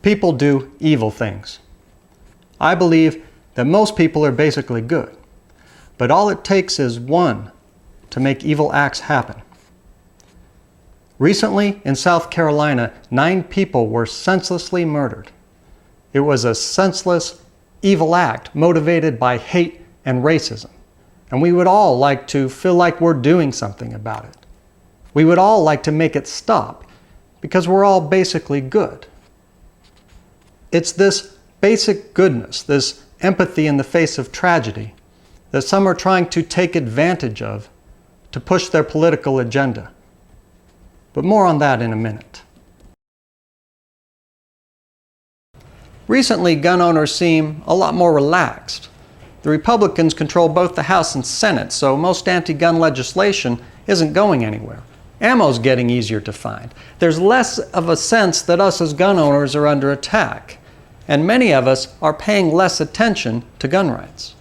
people do evil things. I believe that most people are basically good, but all it takes is one to make evil acts happen. Recently, in South Carolina, 9 people were senselessly murdered. It was a senseless, evil act motivated by hate and racism. And we would all like to feel like we're doing something about it. We would all like to make it stop, because we're all basically good. It's this basic goodness, this empathy in the face of tragedy, that some are trying to take advantage of to push their political agenda. But more on that in a minute. Recently, gun owners seem a lot more relaxed. The Republicans control both the House and Senate, so most anti-gun legislation isn't going anywhere. Ammo's getting easier to find. There's less of a sense that us as gun owners are under attack, and many of us are paying less attention to gun rights.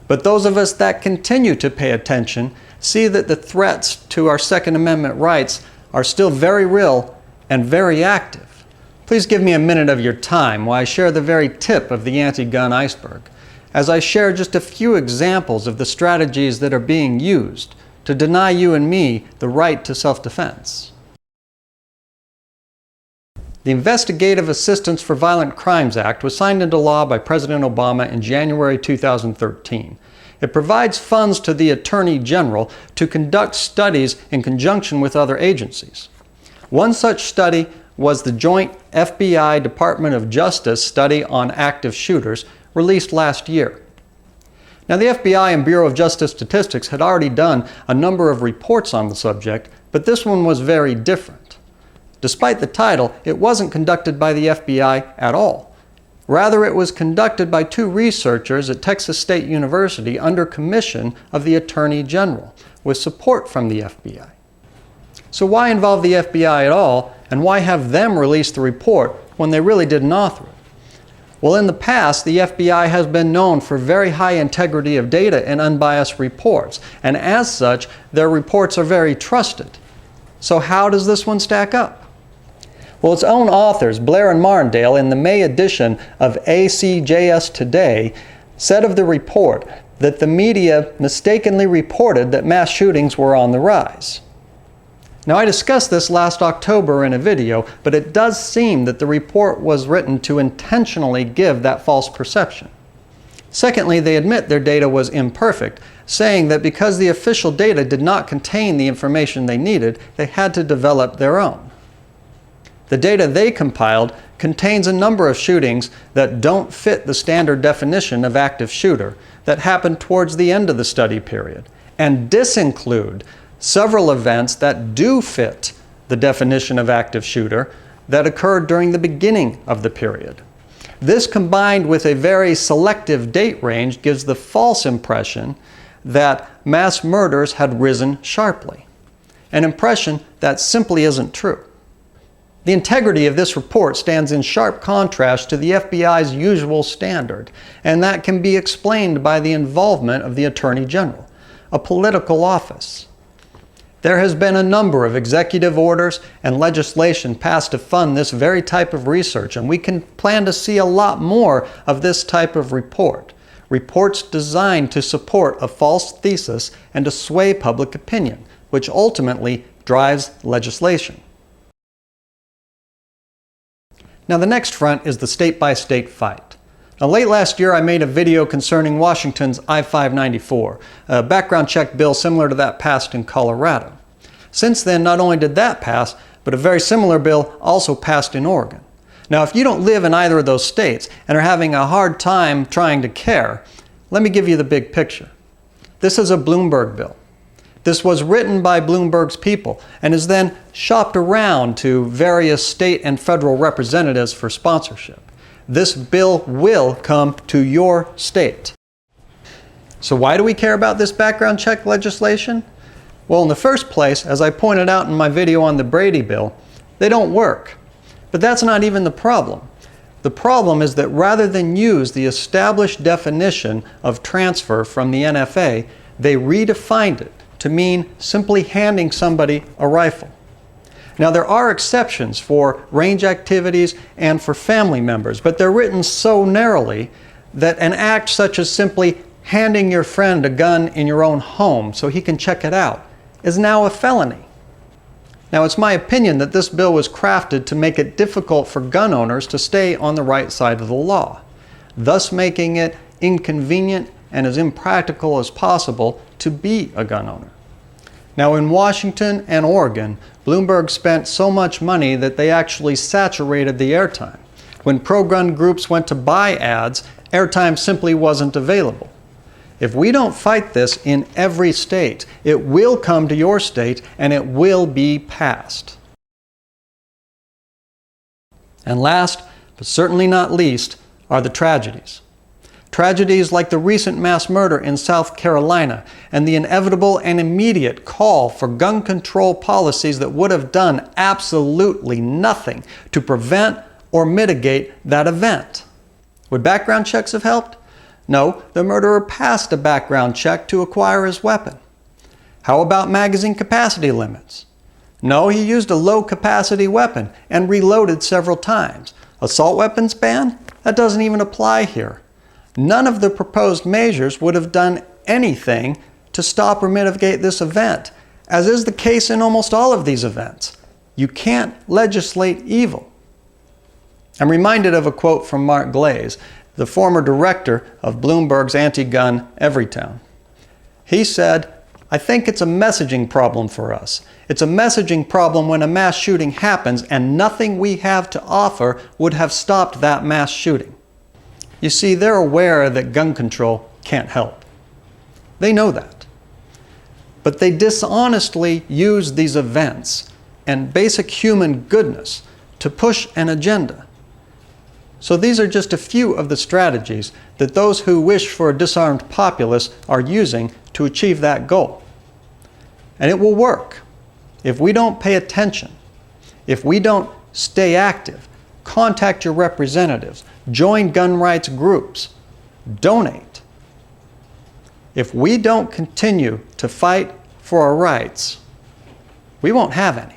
But those of us that continue to pay attention see that the threats to our Second Amendment rights are still very real and very active. Please give me a minute of your time while I share the very tip of the anti-gun iceberg, as I share just a few examples of the strategies that are being used to deny you and me the right to self-defense. The Investigative Assistance for Violent Crimes Act was signed into law by President Obama in January 2013. It provides funds to the Attorney General to conduct studies in conjunction with other agencies. One such study was the joint FBI Department of Justice study on active shooters released last year. Now, the FBI and Bureau of Justice Statistics had already done a number of reports on the subject, but this one was very different. Despite the title, it wasn't conducted by the FBI at all. Rather, it was conducted by 2 researchers at Texas State University under commission of the Attorney General, with support from the FBI. So why involve the FBI at all, and why have them release the report when they really didn't author it? Well, in the past, the FBI has been known for very high integrity of data and unbiased reports, and as such, their reports are very trusted. So how does this one stack up? Well, its own authors, Blair and Martindale, in the May edition of ACJS Today, said of the report that the media mistakenly reported that mass shootings were on the rise. Now, I discussed this last October in a video, but it does seem that the report was written to intentionally give that false perception. Secondly, they admit their data was imperfect, saying that because the official data did not contain the information they needed, they had to develop their own. The data they compiled contains a number of shootings that don't fit the standard definition of active shooter that happened towards the end of the study period, and disinclude several events that do fit the definition of active shooter that occurred during the beginning of the period. This, combined with a very selective date range, gives the false impression that mass murders had risen sharply, an impression that simply isn't true. The integrity of this report stands in sharp contrast to the FBI's usual standard, and that can be explained by the involvement of the Attorney General, a political office. There has been a number of executive orders and legislation passed to fund this very type of research, and we can plan to see a lot more of this type of report. Reports designed to support a false thesis and to sway public opinion, which ultimately drives legislation. Now, the next front is the state-by-state fight. Now, late last year, I made a video concerning Washington's I-594, a background check bill similar to that passed in Colorado. Since then, not only did that pass, but a very similar bill also passed in Oregon. Now, if you don't live in either of those states and are having a hard time trying to care, let me give you the big picture. This is a Bloomberg bill. This was written by Bloomberg's people and is then shopped around to various state and federal representatives for sponsorship. This bill will come to your state. So why do we care about this background check legislation? Well, in the first place, as I pointed out in my video on the Brady bill, they don't work. But that's not even the problem. The problem is that rather than use the established definition of transfer from the NFA, they redefined it to mean simply handing somebody a rifle. Now, there are exceptions for range activities and for family members, but they're written so narrowly that an act such as simply handing your friend a gun in your own home so he can check it out is now a felony. Now, it's my opinion that this bill was crafted to make it difficult for gun owners to stay on the right side of the law, thus making it inconvenient and as impractical as possible to be a gun owner. Now, in Washington and Oregon, Bloomberg spent so much money that they actually saturated the airtime. When pro-gun groups went to buy ads, airtime simply wasn't available. If we don't fight this in every state, it will come to your state and it will be passed. And last, but certainly not least, are the tragedies. Tragedies like the recent mass murder in South Carolina and the inevitable and immediate call for gun control policies that would have done absolutely nothing to prevent or mitigate that event. Would background checks have helped? No, the murderer passed a background check to acquire his weapon. How about magazine capacity limits? No, he used a low-capacity weapon and reloaded several times. Assault weapons ban? That doesn't even apply here. None of the proposed measures would have done anything to stop or mitigate this event, as is the case in almost all of these events. You can't legislate evil. I'm reminded of a quote from Mark Glaze, the former director of Bloomberg's anti-gun Everytown. He said, "I think it's a messaging problem for us. It's a messaging problem when a mass shooting happens and nothing we have to offer would have stopped that mass shooting." You see, they're aware that gun control can't help. They know that. But they dishonestly use these events and basic human goodness to push an agenda. So these are just a few of the strategies that those who wish for a disarmed populace are using to achieve that goal. And it will work if we don't pay attention, if we don't stay active, contact your representatives, join gun rights groups, donate. If we don't continue to fight for our rights, we won't have any.